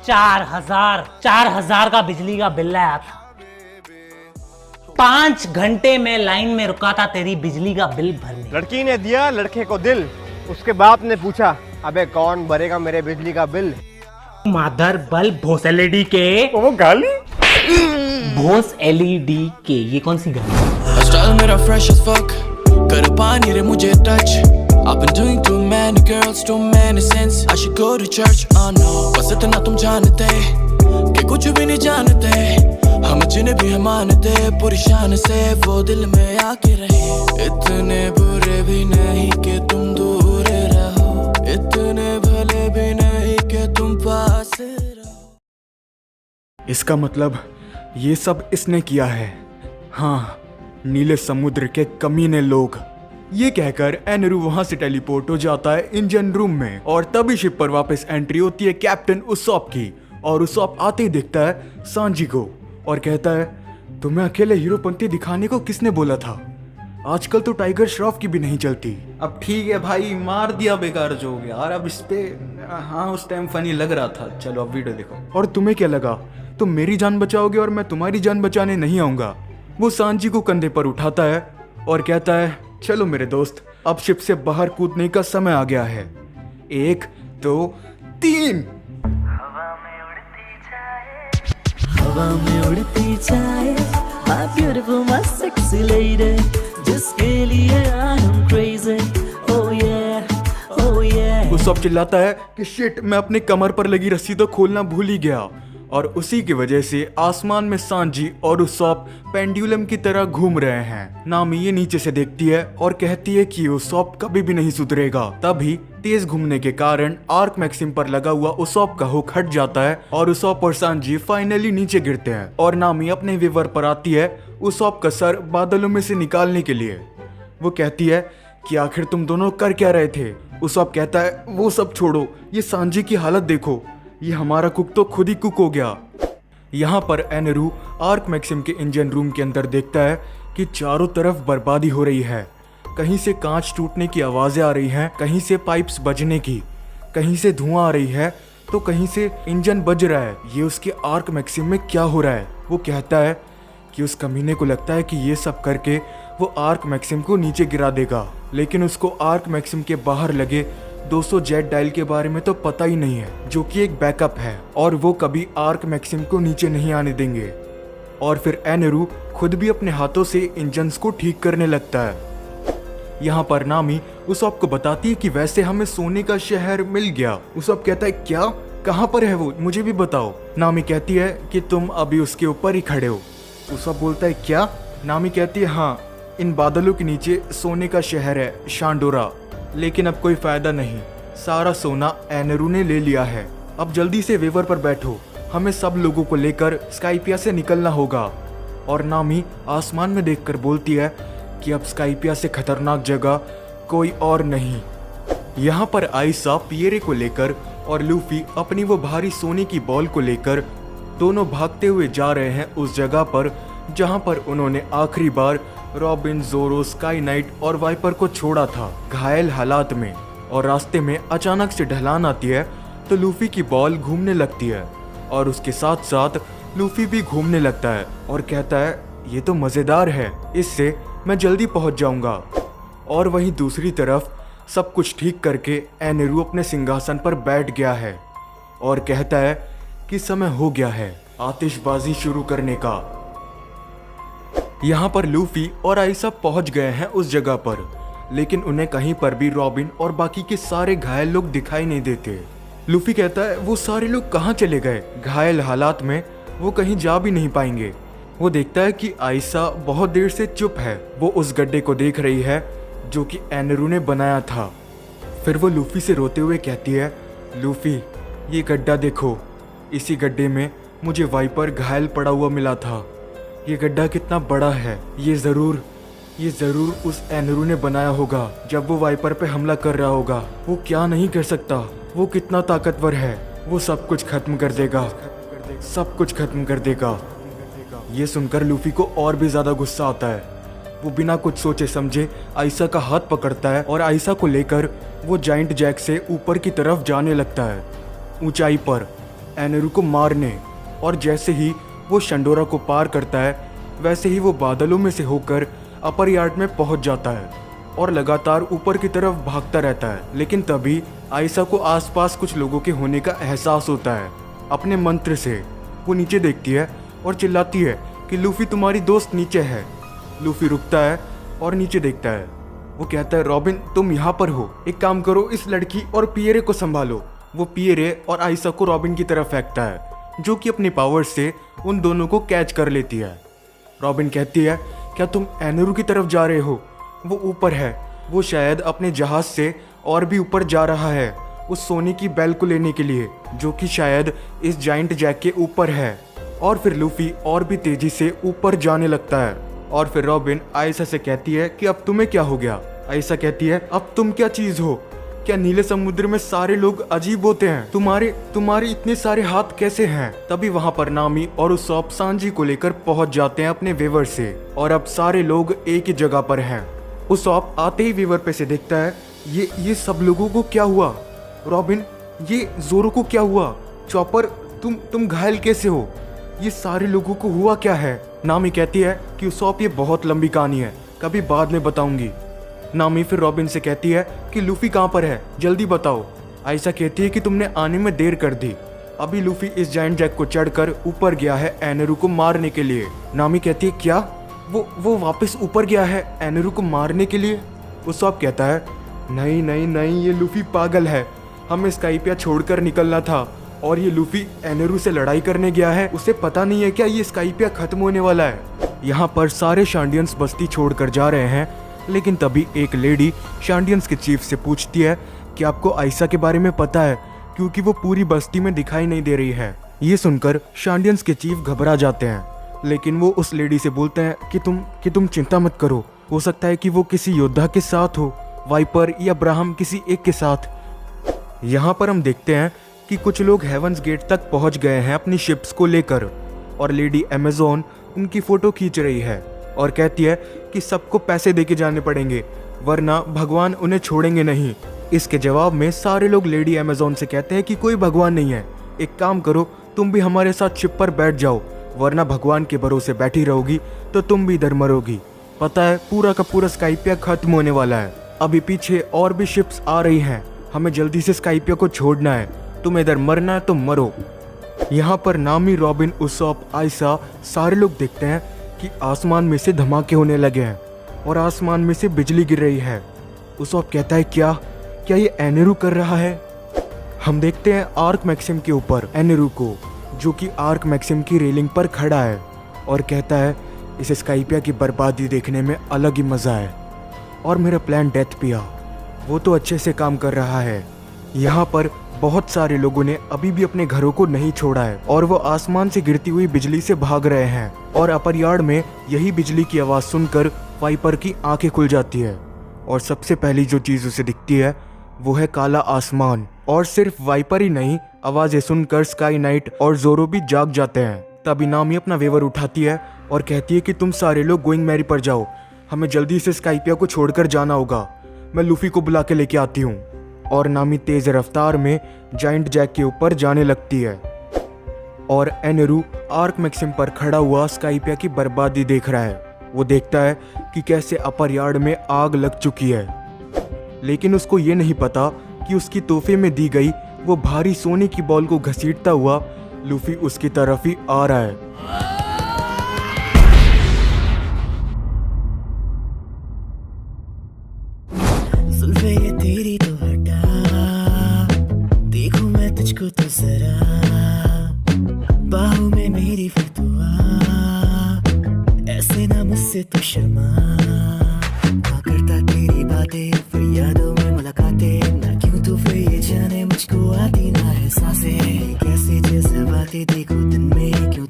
4,000 का बिजली का बिल आया था। 5 घंटे में लाइन में रुका था तेरी बिजली का बिल भरने। लड़की ने दिया लड़के को दिल, उसके बाप ने पूछा अबे कौन भरेगा मेरे बिजली का बिल। मादर बल्ब भोस एलईडी के, वो गाली भोस एलईडी के, ये कौन सी गाली? स्टाइल मेरा फ्रेश एज फक, कर पानी रे मुझे touch. I've been doing too many girls, too many sins. I should go to church, oh no. बस इतना तुम जानते कि कुछ भी नहीं जानते, हम जिन्हें भी हम मानते पूरी शान से वो दिल में आके रहे। इतने बुरे भी नहीं कि तुम दूर रहो, इतने भले भी नहीं कि तुम पास रहो। इसका मतलब ये सब इसने किया है। हाँ, नीले समुद्र के कमीने लोग। ये कहकर एनरू वहां से टेलीपोर्ट हो जाता है इंजन रूम में और तभी शिप पर वापस एंट्री होती है कैप्टन उसॉप की। और उसॉप आते ही देखता है सांजी को और कहता है तुम्हें अकेले हीरोपंती दिखाने को किसने बोला था? आजकल तो टाइगर श्रॉफ की भी नहीं चलती। अब ठीक है भाई, मार दिया बेकार जो हो गया यार। अब इस पे हाँ उस टाइम फनी लग रहा था। चलो अब वीडियो देखो। और तुम्हें क्या लगा तुम मेरी जान बचाओगे और मैं तुम्हारी जान बचाने नहीं आऊंगा? वो सांजी को कंधे पर उठाता है और कहता है चलो मेरे दोस्त, अब शिप से बाहर कूदने का समय आ गया है। 1 2 3। हवा में उड़ती जाए my beautiful, my sexy lady, जिसके लिए I am crazy, oh yeah, oh yeah। वो सब चिल्लाता है कि शिट, मैं अपने कमर पर लगी रस्सी तो खोलना भूल ही गया। और उसी की वजह से आसमान में सांजी और उसॉप पेंडुलम की तरह घूम रहे हैं। नामी ये नीचे से देखती है और कहती है कि उसॉप कभी भी नहीं सुधरेगा। तभी तेज घूमने के कारण आर्क मैक्सिम पर लगा हुआ उसॉप का हुक हट जाता है और उसॉप और सांजी फाइनली नीचे गिरते हैं। और नामी अपने विवर पर आती है उसॉप का सर बादलों में से निकालने के लिए। वो कहती है कि आखिर तुम दोनों कर क्या रहे थे? उसॉप कहता है वो सब छोड़ो, ये सांजी की हालत देखो, ये हमारा कुक तो खुद ही कुक हो गया। यहाँ पर एनरू आर्क मैक्सिम के इंजन रूम के अंदर देखता है कि चारों तरफ बर्बादी हो रही है। कहीं से कांच टूटने की आवाजें आ रही हैं, कहीं से पाइप्स बजने की, कहीं से धुआं आ रही है तो कहीं से इंजन बज रहा है। ये उसके आर्क मैक्सिम में क्या हो रहा है? वो कहता है कि उस कमीने को लगता है कि ये सब करके वो आर्क मैक्सिम को नीचे गिरा देगा, लेकिन उसको आर्क मैक्सिम के बाहर लगे 200 जेट डायल के बारे में तो पता ही नहीं है, जो कि एक बैकअप है और वो कभी आर्क मैक्सिम को नीचे नहीं आने देंगे। और फिर एनरू खुद भी अपने हाथों से इंजन्स को ठीक करने लगता है। यहाँ पर नामी उसॉप को बताती है कि वैसे हमें सोने का शहर मिल गया। उसॉप कहता है क्या? कहाँ पर है वो? मुझे भी बताओ। नामी कहती है कि तुम अभी उसके ऊपर ही खड़े हो। उसॉप बोलता है क्या? नामी कहती है हाँ, इन बादलों के नीचे सोने का शहर है, शांडोरा। लेकिन अब कोई फायदा नहीं, सारा सोना एनरू ने ले लिया है। अब जल्दी से वेवर पर बैठो, हमें सब लोगों को लेकर स्काइपिया से निकलना होगा। और नामी आसमान में देखकर बोलती है कि अब स्काइपिया से खतरनाक जगह कोई और नहीं। यहाँ पर आइसा पियरे को लेकर और लूफी अपनी वो भारी सोने की बॉल को लेकर दोनों भागते हुए जा रहे हैं उस जगह पर जहाँ पर उन्होंने आखिरी बार रॉबिन, जोरो, स्काई नाइट और वाइपर को छोड़ा था घायल हालात में। और रास्ते में अचानक से ढलान आती है तो लूफी की बॉल घूमने लगती है और उसके साथ साथ लूफी भी घूमने लगता है और कहता है ये तो मज़ेदार है, इससे मैं जल्दी पहुंच जाऊंगा। और वहीं दूसरी तरफ सब कुछ ठीक करके एनरू अपने सिंहासन पर बैठ गया है और कहता है कि समय हो गया है आतिशबाजी शुरू करने का। यहाँ पर लूफी और आइसा पहुंच गए हैं उस जगह पर, लेकिन उन्हें कहीं पर भी रॉबिन और बाकी के सारे घायल लोग दिखाई नहीं देते। लूफी कहता है वो सारे लोग कहाँ चले गए? घायल हालात में वो कहीं जा भी नहीं पाएंगे। वो देखता है कि आइसा बहुत देर से चुप है। वो उस गड्ढे को देख रही है जो कि एनरू ने बनाया था। फिर वो लूफी से रोते हुए कहती है लूफी, ये गड्ढा देखो, इसी गड्ढे में मुझे वाइपर घायल पड़ा हुआ मिला था। ये गड्ढा कितना बड़ा है, ये जरूर उस एनरू ने बनाया होगा जब वो वाइपर पे हमला कर रहा होगा। वो क्या नहीं कर सकता, वो कितना ताकतवर है, वो सब कुछ खत्म कर देगा, सब कुछ खत्म कर देगा। ये सुनकर लूफी को और भी ज्यादा गुस्सा आता है। वो बिना कुछ सोचे समझे आइसा का हाथ पकड़ता है और आइसा को लेकर वो जाइंट जैक से ऊपर की तरफ जाने लगता है ऊंचाई पर। एनेरू को मारने। और जैसे ही वो शंडोरा को पार करता है वैसे ही वो बादलों में से होकर अपर यार्ड में पहुंच जाता है और लगातार ऊपर की तरफ भागता रहता है। लेकिन तभी आयशा को आसपास कुछ लोगों के होने का एहसास होता है। अपने मंत्र से वो नीचे देखती है और चिल्लाती है कि लूफी तुम्हारी दोस्त नीचे है। लूफी रुकता है और नीचे देखता है। वो कहता है रॉबिन तुम यहाँ पर हो, एक काम करो इस लड़की और पियरे को संभालो। वो पियरे और आयशा को रॉबिन की तरफ फेंकता है जो कि अपनी पावर से उन दोनों को कैच कर लेती है। रॉबिन कहती है क्या तुम एनेरू की तरफ जा रहे हो? वो ऊपर है, वो शायद अपने जहाज से और भी ऊपर जा रहा है उस सोने की बेल को लेने के लिए जो कि शायद इस जाइंट जैक के ऊपर है। और फिर लूफी और भी तेजी से ऊपर जाने लगता है। और फिर रॉबिन आयशा से कहती है कि अब तुम्हें क्या हो गया? आयशा कहती है अब तुम क्या चीज हो? क्या नीले समुद्र में सारे लोग अजीब होते हैं? तुम्हारे इतने सारे हाथ कैसे हैं? तभी वहाँ पर नामी और उसॉप सांजी को लेकर पहुंच जाते हैं अपने वेवर से और अब सारे लोग एक ही जगह पर हैं। उसॉप आते ही वेवर पे से देखता है ये सब लोगों को क्या हुआ? रॉबिन ये जोरो को क्या हुआ? चॉपर तुम घायल कैसे हो? ये सारे लोगों को हुआ क्या है? नामी कहती है कि उसॉप ये बहुत लंबी कहानी है, कभी बाद में बताऊंगी। नामी फिर रॉबिन से कहती है कि लूफी कहाँ पर है, जल्दी बताओ। आयशा कहती है कि तुमने आने में देर कर दी, अभी लूफी इस जाइंट जैक को चढ़कर ऊपर गया है एनेरू को मारने के लिए। नामी कहती है क्या वो वापस ऊपर गया है एनेरू को मारने के लिए? उसॉप कहता है नहीं ये लूफी पागल है, हमें स्काइपिया छोड़कर निकलना था और ये लूफी एनेरू से लड़ाई करने गया है। उसे पता नहीं है क्या ये स्काइपिया खत्म होने वाला है। यहाँ पर सारे शांडियंस बस्ती छोड़कर जा रहे हैं लेकिन तभी एक लेडी शांडियंस के चीफ से पूछती है कि आपको आयशा के बारे में पता है, क्योंकि वो पूरी बस्ती में दिखाई नहीं दे रही है। ये सुनकर शांडियंस के चीफ घबरा जाते हैं लेकिन वो उस लेडी से बोलते हैं कि तुम चिंता मत करो, हो सकता है कि वो किसी योद्धा के साथ हो, वाइपर या ब्राह्म किसी एक के साथ। यहाँ पर हम देखते हैं कि कुछ लोग हेवंस गेट तक पहुँच गए हैं अपनी शिप्स को लेकर और लेडी अमेजोन उनकी फोटो खींच रही है और कहती है कि सबको पैसे देके जाने पड़ेंगे वरना भगवान उन्हें छोड़ेंगे नहीं। इसके जवाब में सारे लोग लेडी अमेजोन से कहते हैं कि कोई भगवान नहीं है, एक काम करो तुम भी हमारे साथ शिप पर बैठ जाओ, वरना भगवान के भरोसे बैठी रहोगी तो तुम भी इधर मरोगी। पता है पूरा का पूरा स्काइपिया खत्म होने वाला है, अभी पीछे और भी शिप्स आ रही हैं, हमें जल्दी से स्काइपिया को छोड़ना है, तुम्हें इधर मरना है तो मरो। यहाँ पर नामी, रॉबिन, उसॉप, आयशा सारे लोग देखते हैं कि आसमान में से धमाके होने लगे हैं और आसमान में से बिजली गिर रही है। उसॉप कहता है क्या ये एनेरू कर रहा है? हम देखते हैं आर्क मैक्सिम के ऊपर एनेरू को जो कि आर्क मैक्सिम की रेलिंग पर खड़ा है और कहता है इस स्काइपिया की बर्बादी देखने में अलग ही मजा है और मेरा प्लान डेथ पिया वो तो अच्छे से काम कर रहा है। यहाँ पर बहुत सारे लोगों ने अभी भी अपने घरों को नहीं छोड़ा है और वो आसमान से गिरती हुई बिजली से भाग रहे हैं और अपर यार्ड में यही बिजली की आवाज सुनकर वाइपर की आंखें खुल जाती है और सबसे पहली जो चीज उसे दिखती है वो है काला आसमान। और सिर्फ वाइपर ही नहीं, आवाजें सुनकर स्काई नाइट और जोरो भी जाग जाते हैं। तभी नामी अपना वेवर उठाती है और कहती है कि तुम सारे लोग गोइंग मैरी पर जाओ, हमें जल्दी से स्काइपिया को छोड़कर जाना होगा, मैं लूफी को बुला के लेके आती हूँ। और नामी तेज रफ्तार में जाइंट जैक के ऊपर जाने लगती है और एनेरू आर्क मैक्सिम पर खड़ा हुआ स्काइपिया की बर्बादी देख रहा है। वो देखता है कि कैसे अपर यार्ड में आग लग चुकी है लेकिन उसको ये नहीं पता कि उसकी तोहफे में दी गई वो भारी सोने की बॉल को घसीटता हुआ लूफी उसकी तरफ ही आ रहा है। जुल्फे ये तेरी तो हटा, देखूं मैं तुझको तो जरा, बाहों में मेरी फिर तो आ, ऐसे ना मुझसे तो शर्मा। ना करता तेरी बातें फिर यादों में मुलाकातें, ना क्यों तो फिर ये जाने मुझको आती ना है सांसें, कैसे जैसे बातें देखो दिन में क्यों